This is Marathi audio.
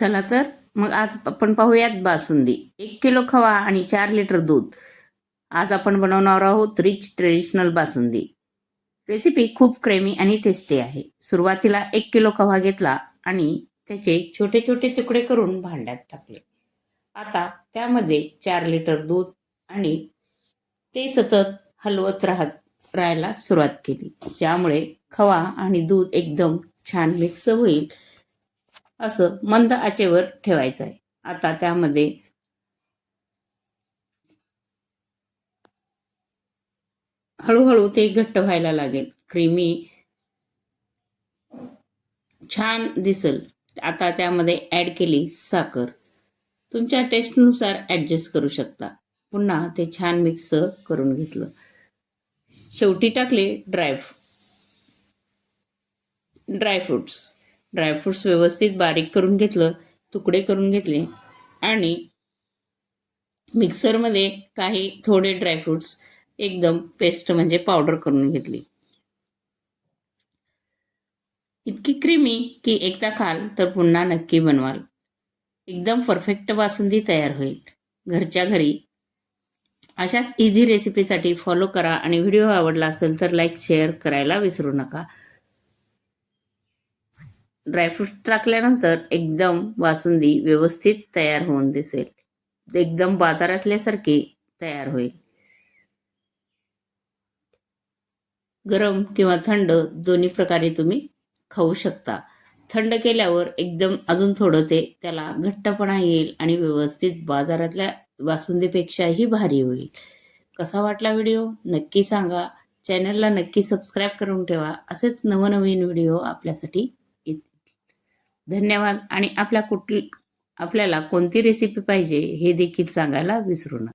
चला तर मग आज आपण पाहूयात बासुंदी. 1 किलो खवा आणि 4 लिटर दूध. आज आपण बनवणार आहोत रिच ट्रेडिशनल बासुंदी. रेसिपी खूप क्रेमी आणि टेस्टी आहे. सुरुवातीला 1 किलो खवा घेतला आणि त्याचे छोटे छोटे तुकडे करून भांड्यात टाकले. आता त्यामध्ये 4 लिटर दूध आणि ते सतत हलवत राहायला सुरुवात केली, ज्यामुळे खवा आणि दूध एकदम छान मिक्स होईल. असं मंद आचेवर ठेवायचं आहे. आता त्यामध्ये हळूहळू ते घट्ट व्हायला लागेल, क्रीमी छान दिसेल. आता त्यामध्ये ॲड केली साखर. तुमच्या टेस्टनुसार ॲडजस्ट करू शकता. पुन्हा ते छान मिक्स करून घेतलं. शेवटी टाकले ड्रायफ्रुट्स व्यवस्थित बारीक करून घेतलं, तुकडे करून घेतले आणि मिक्सरमध्ये काही थोडे ड्रायफ्रुट्स एकदम पेस्ट म्हणजे पावडर करून घेतली. इतकी क्रीमी की एकदा खाल तर पुन्हा नक्की बनवाल. एकदम परफेक्ट बासुंदी तयार होईल. घरच्या घरी अशाच इझी रेसिपीसाठी फॉलो करा आणि व्हिडिओ आवडला असेल तर लाईक शेअर करायला विसरू नका. ड्रायफ्रूट टाकल्यानंतर एकदम बासुंदी व्यवस्थित तयार होऊन दिसेल. एकदम बाजारातल्यासारखी तयार होईल. गरम किंवा थंड दोन्ही प्रकारे तुम्ही खाऊ शकता. थंड केल्यावर एकदम अजून थोडं त्याला घट्टपणा येईल आणि व्यवस्थित बाजारातल्या बासुंदीपेक्षाही भारी होईल. कसा वाटला व्हिडिओ नक्की सांगा. चॅनलला नक्की सबस्क्राईब करून ठेवा. असेच नवनवीन व्हिडिओ आपल्यासाठी येतील. धन्यवाद. आणि आपल्याला कोणती रेसिपी पाहिजे हे देखील सांगायला विसरू नका.